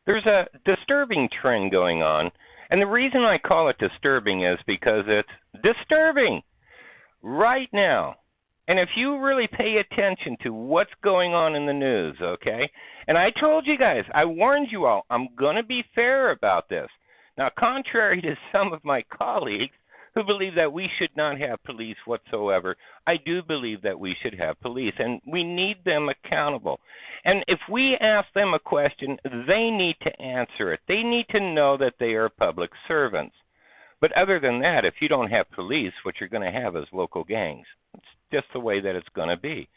There's a disturbing trend going on, and the reason I call it disturbing is because it's disturbing right now. And if you really pay attention to what's going on in the news, okay? And I told you guys, I warned you all, I'm going to be fair about this. Now, contrary to some of my colleagues who believe that we should not have police whatsoever, I do believe that we should have police, and we need them accountable. And if we ask them a question, they need to answer it. They need to know that they are public servants. But other than that, if you don't have police, what you're going to have is local gangs. It's just the way that it's going to be.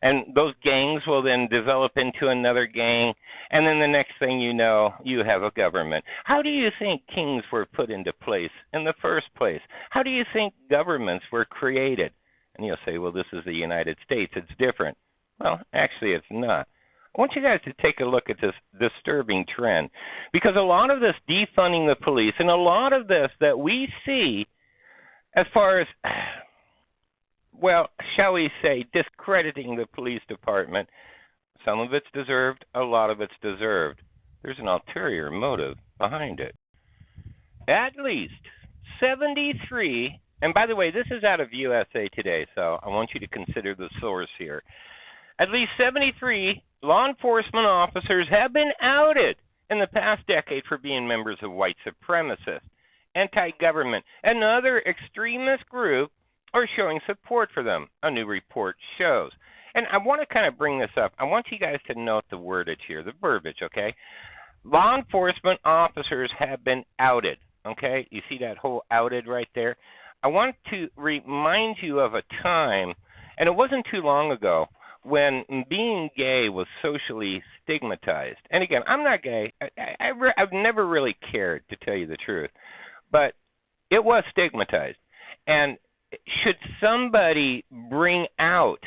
And those gangs will then develop into another gang, and then the next thing you know, you have a government. How do you think kings were put into place in the first place? How do you think governments were created? And you'll say, well, this is the United States. It's different. Well, actually, it's not. I want you guys to take a look at this disturbing trend, because a lot of this defunding the police and a lot of this that we see as far as, well, shall we say, discrediting the police department, some of it's deserved, a lot of it's deserved. There's an ulterior motive behind it. At least 73, and by the way, this is out of USA Today, so I want you to consider the source here. At least 73 law enforcement officers have been outed in the past decade for being members of white supremacists, anti-government, and other extremist groups, or showing support for them, a new report shows. And I want to kind of bring this up. I want you guys to note the wordage here, the verbiage, okay? Law enforcement officers have been outed, okay? You see that whole outed right there? I want to remind you of a time, and it wasn't too long ago, when being gay was socially stigmatized. And again, I'm not gay. I've never really cared, to tell you the truth. But it was stigmatized. And should somebody bring out,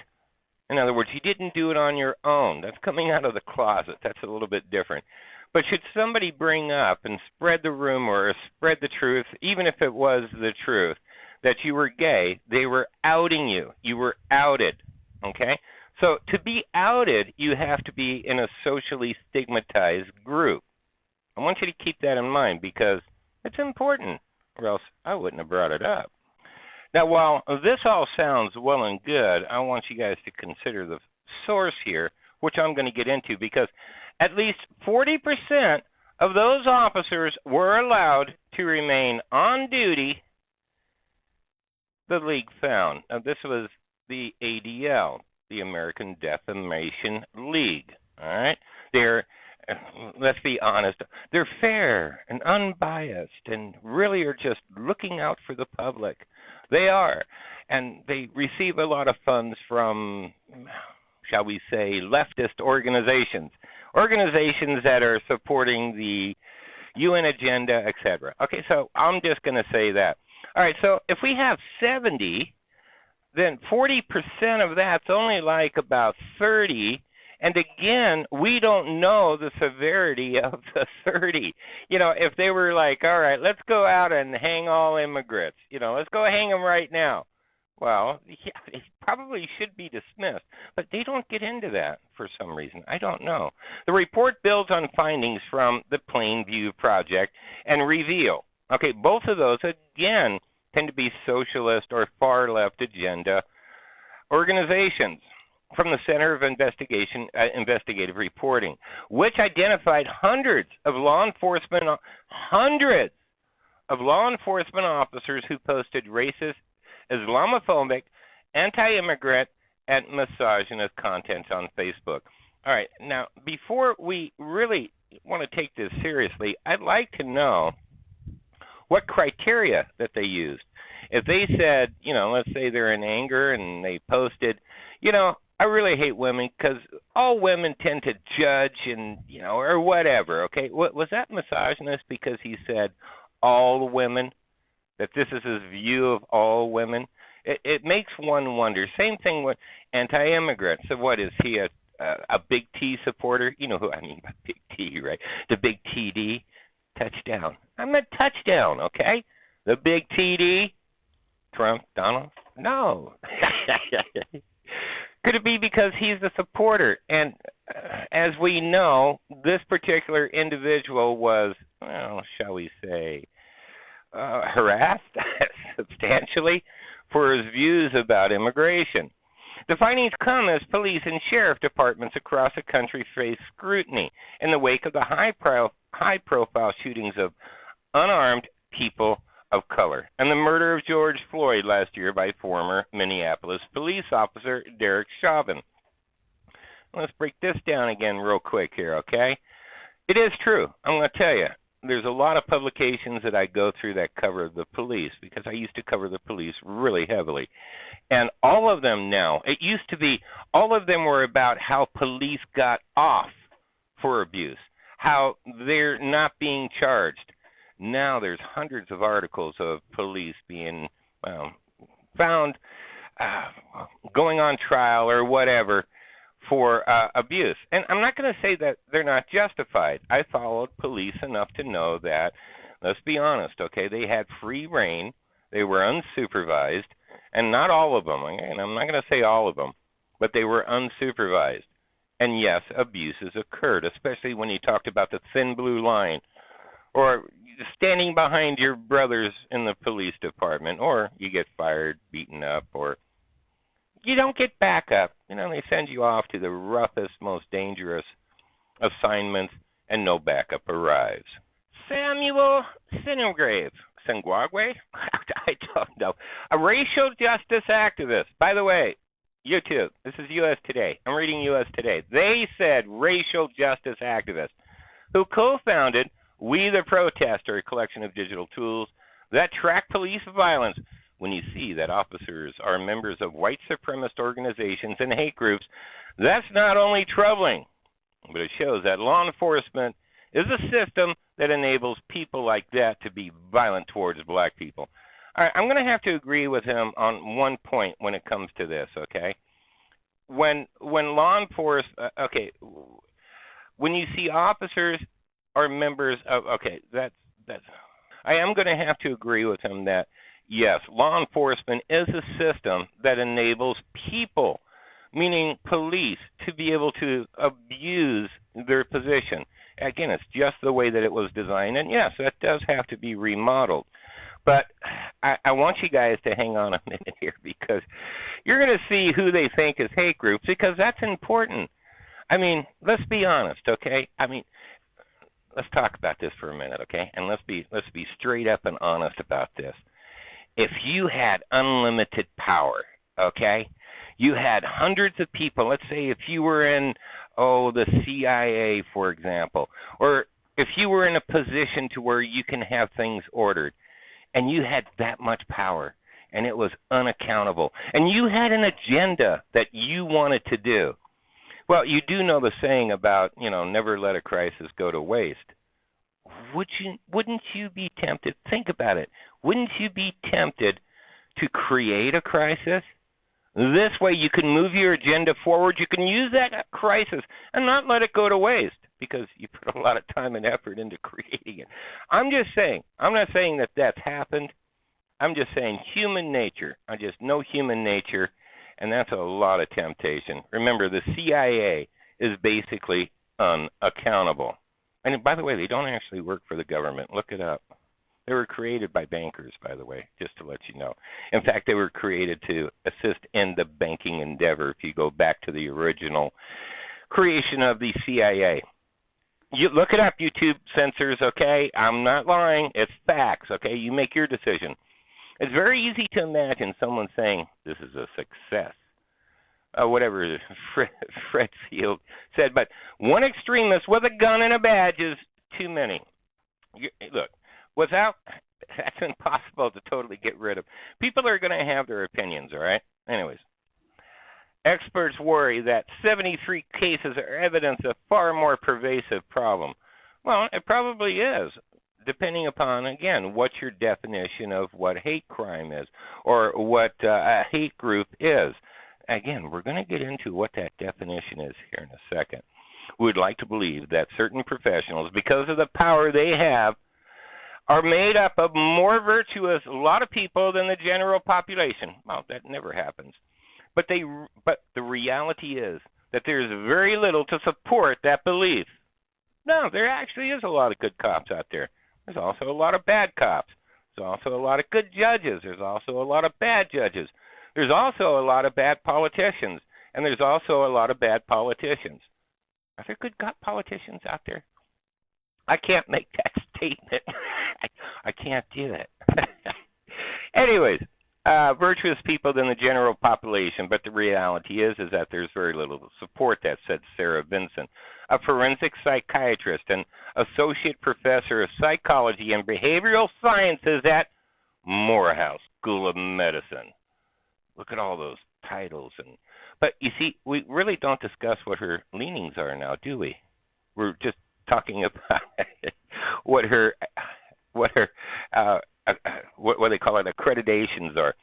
in other words, you didn't do it on your own. That's coming out of the closet. That's a little bit different. But should somebody bring up and spread the rumor or spread the truth, even if it was the truth, that you were gay, they were outing you. You were outed, okay? So to be outed, you have to be in a socially stigmatized group. I want you to keep that in mind because it's important, or else I wouldn't have brought it up. Now, while this all sounds well and good, I want you guys to consider the source here, which I'm going to get into, because at least 40% of those officers were allowed to remain on duty, the league found. Now, this was the ADL, the American Defamation League. All right? They're, let's be honest, they're fair and unbiased and really are just looking out for the public. They are. And they receive a lot of funds from, shall we say, leftist organizations, organizations that are supporting the UN agenda, etc. Okay, so I'm just going to say that. All right, so if we have 70, then 40% of that's only like about 30. And again, we don't know the severity of the 30. You know, if they were like, all right, let's go out and hang all immigrants. You know, let's go hang them right now. Well, yeah, they probably should be dismissed. But they don't get into that for some reason. I don't know. The report builds on findings from the Plainview Project and Reveal. Okay, both of those, again, tend to be socialist or far left agenda organizations from the Center of Investigative Reporting, which identified hundreds of law enforcement officers who posted racist, Islamophobic, anti-immigrant, and misogynist content on Facebook. All right, now, before we really want to take this seriously, I'd like to know what criteria that they used. If they said, you know, let's say they're in anger and they posted, you know, I really hate women because all women tend to judge and, you know, or whatever, okay? Was that misogynist because he said all women, that this is his view of all women? It makes one wonder. Same thing with anti-immigrant. So what, is he a big T supporter? You know who I mean by big T, right? The big TD, touchdown. I meant touchdown, okay? The big TD, Trump, Donald? No. Could it be because he's the supporter? And as we know, this particular individual was, well, shall we say, harassed substantially for his views about immigration. The findings come as police and sheriff departments across the country face scrutiny in the wake of the high-profile shootings of unarmed people of color and the murder of George Floyd last year by former Minneapolis police officer Derek Chauvin. Let's break this down again real quick here, okay? It is true. I'm going to tell you, there's a lot of publications that I go through that cover the police because I used to cover the police really heavily. And all of them now, it used to be, all of them were about how police got off for abuse, how they're not being charged. Now there's hundreds of articles of police being found going on trial or whatever for abuse. And I'm not going to say that they're not justified. I followed police enough to know that, let's be honest, okay, they had free reign, they were unsupervised, and not all of them, and I'm not going to say all of them, but they were unsupervised. And yes, abuses occurred, especially when you talked about the thin blue line, or standing behind your brothers in the police department, or you get fired, beaten up, or you don't get backup. You know, they send you off to the roughest, most dangerous assignments, and no backup arrives. Samuel Singrave, Singwagwe? I don't know. A racial justice activist. By the way, YouTube, this is U.S. Today. I'm reading U.S. Today. They said racial justice activist who co-founded We the Protester, a collection of digital tools that track police violence. When you see that officers are members of white supremacist organizations and hate groups, that's not only troubling, but it shows that law enforcement is a system that enables people like that to be violent towards black people. All right, I'm going to have to agree with him on one point when it comes to this, okay? When law enforcement, when you see officers are members of, I am going to have to agree with him that, yes, law enforcement is a system that enables people, meaning police, to be able to abuse their position. Again, it's just the way that it was designed, and yes, that does have to be remodeled. But I want you guys to hang on a minute here because you're going to see who they think is hate groups because that's important. I mean, let's be honest, okay? I mean, let's talk about this for a minute, okay? And let's be straight up and honest about this. If you had unlimited power, okay, you had hundreds of people. Let's say if you were in, the CIA, for example, or if you were in a position to where you can have things ordered, and you had that much power, and it was unaccountable, and you had an agenda that you wanted to do. Well, you do know the saying about, never let a crisis go to waste. Wouldn't you be tempted? Think about it. Wouldn't you be tempted to create a crisis? This way you can move your agenda forward. You can use that crisis and not let it go to waste because you put a lot of time and effort into creating it. I'm just saying. I'm not saying that that's happened. I'm just saying human nature. I just know human nature, and that's a lot of temptation. Remember, the CIA is basically unaccountable. And by the way, they don't actually work for the government. Look it up. They were created by bankers, by the way, just to let you know. In fact, they were created to assist in the banking endeavor if you go back to the original creation of the CIA. You look it up, YouTube censors, okay? I'm not lying. It's facts, okay? You make your decision. It's very easy to imagine someone saying, this is a success. Whatever Fred Field said. But one extremist with a gun and a badge is too many. Look, that's impossible to totally get rid of. People are going to have their opinions, all right? Anyways. Experts worry that 73 cases are evidence of far more pervasive problem. Well, it probably is, depending upon, again, what your definition of what hate crime is or what a hate group is. Again, we're going to get into what that definition is here in a second. We'd like to believe that certain professionals, because of the power they have, are made up of more virtuous, a lot of people than the general population. Well, that never happens. But the reality is that there's very little to support that belief. No, there actually is a lot of good cops out there. There's also a lot of bad cops. There's also a lot of good judges. There's also a lot of bad judges. There's also a lot of bad politicians. And there's also a lot of bad politicians. Are there good politicians out there? I can't make that statement. I can't do it. Anyways, virtuous people than the general population, but the reality is that there's very little to support that, said Sarah Vincent, a forensic psychiatrist and associate professor of psychology and behavioral sciences at Morehouse School of Medicine. Look at all those titles. But you see, we really don't discuss what her leanings are now, do we? We're just talking about what they call it, accreditations are.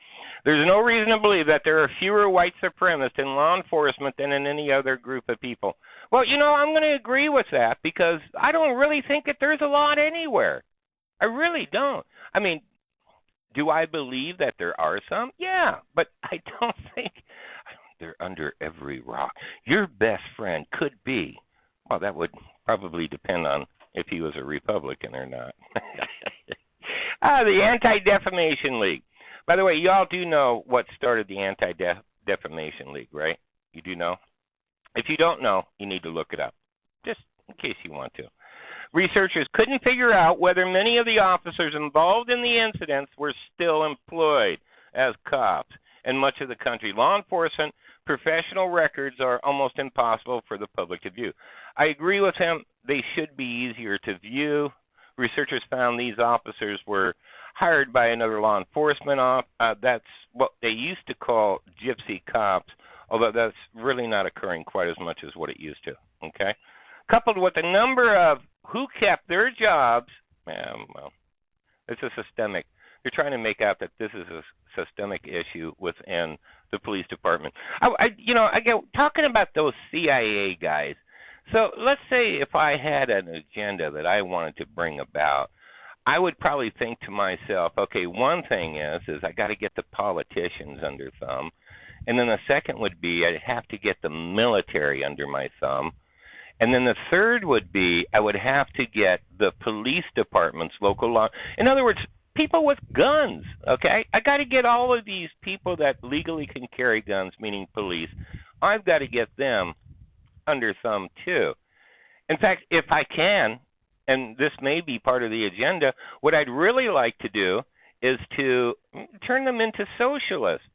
There's no reason to believe that there are fewer white supremacists in law enforcement than in any other group of people. Well, I'm going to agree with that because I don't really think that there's a lot anywhere. I really don't. I mean, do I believe that there are some? Yeah, but I don't think they're under every rock. Your best friend could be, well, that would probably depend on if he was a Republican or not. The Anti-Defamation League. By the way, y'all do know what started the Anti-Defamation League, right? You do know? If you don't know, you need to look it up, just in case you want to. Researchers couldn't figure out whether many of the officers involved in the incidents were still employed as cops. In much of the country, law enforcement professional records are almost impossible for the public to view. I agree with him. They should be easier to view. Researchers found these officers were hired by another law enforcement that's what they used to call gypsy cops, although that's really not occurring quite as much as what it used to, okay? Coupled with the number of who kept their jobs, well, it's a systemic. They're trying to make out that this is a systemic issue within the police department. I get talking about those CIA guys. So let's say if I had an agenda that I wanted to bring about, I would probably think to myself, okay, one thing is I got to get the politicians under thumb. And then the second would be I'd have to get the military under my thumb. And then the third would be I would have to get the police departments, local law. In other words, people with guns, okay? I got to get all of these people that legally can carry guns, meaning police. I've got to get them under thumb too. In fact, if I can, and this may be part of the agenda, what I'd really like to do is to turn them into socialists.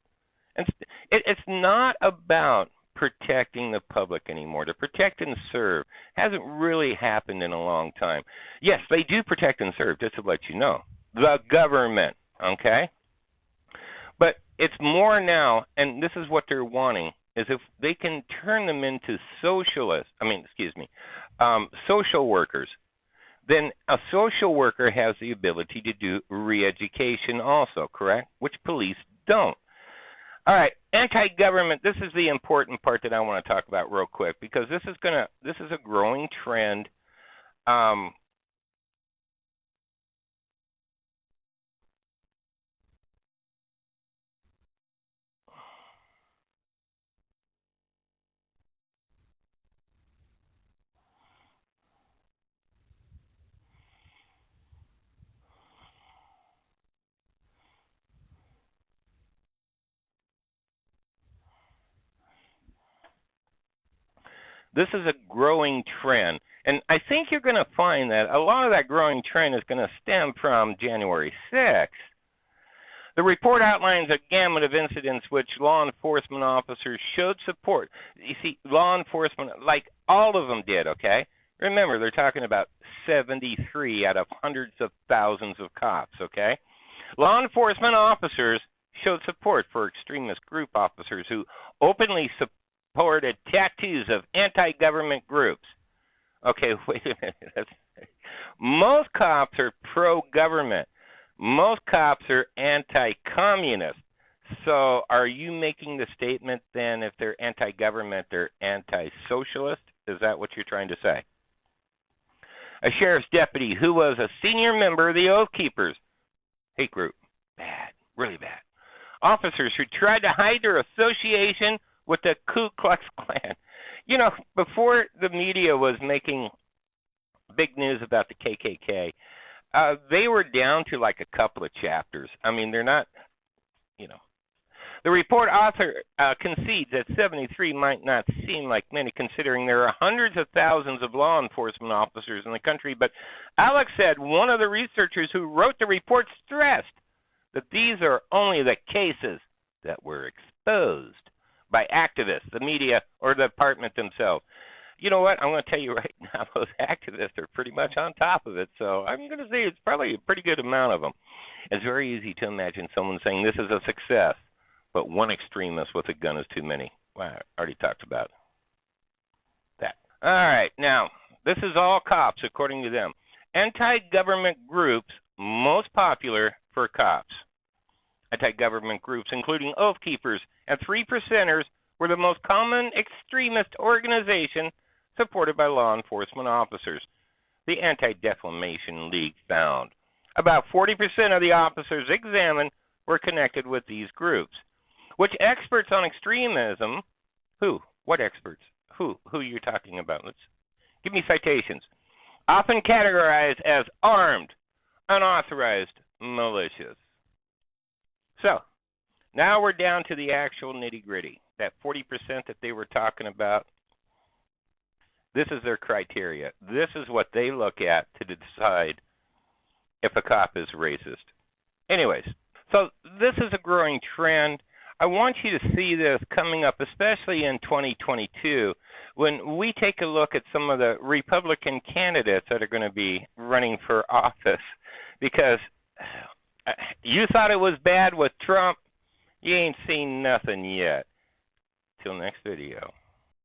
And it's not about protecting the public anymore. To protect and serve hasn't really happened in a long time. Yes, they do protect and serve, just to let you know. The government, okay? But it's more now, and this is what they're wanting, is if they can turn them into social workers, then a social worker has the ability to do re-education also, correct? Which police don't. All right, anti-government, this is the important part that I want to talk about real quick because this is a growing trend. This is a growing trend, and I think you're going to find that a lot of that growing trend is going to stem from January 6th. The report outlines a gamut of incidents which law enforcement officers showed support. You see, law enforcement, like all of them did, okay? Remember, they're talking about 73 out of hundreds of thousands of cops, okay? Law enforcement officers showed support for extremist group officers who openly supported tattoos of anti-government groups. Okay, wait a minute. Most cops are pro-government. Most cops are anti-communist. So are you making the statement then if they're anti-government, they're anti-socialist? Is that what you're trying to say? A sheriff's deputy who was a senior member of the Oath Keepers hate group, bad, really bad, officers who tried to hide their association with the Ku Klux Klan. You know, before the media was making big news about the KKK, they were down to like a couple of chapters. I mean, they're not, you know. The report author concedes that 73 might not seem like many, considering there are hundreds of thousands of law enforcement officers in the country. But Alex said one of the researchers who wrote the report stressed that these are only the cases that were exposed by activists, the media, or the department themselves. You know what? I'm going to tell you right now, those activists are pretty much on top of it. So I'm going to say it's probably a pretty good amount of them. It's very easy to imagine someone saying this is a success, but one extremist with a gun is too many. Well, I already talked about that. All right. Now, this is all cops, according to them. Anti-government groups most popular for cops. Anti-government groups, including Oath Keepers and Three Percenters, were the most common extremist organization supported by law enforcement officers. The Anti-Defamation League found about 40% of the officers examined were connected with these groups, which experts on extremism, who? What experts? Who you're talking about? Let's give me citations. Often categorized as armed, unauthorized militias. So, now we're down to the actual nitty-gritty. That 40% that they were talking about, this is their criteria. This is what they look at to decide if a cop is racist. Anyways, so this is a growing trend. I want you to see this coming up, especially in 2022, when we take a look at some of the Republican candidates that are going to be running for office. Because you thought it was bad with Trump, you ain't seen nothing yet. Till next video.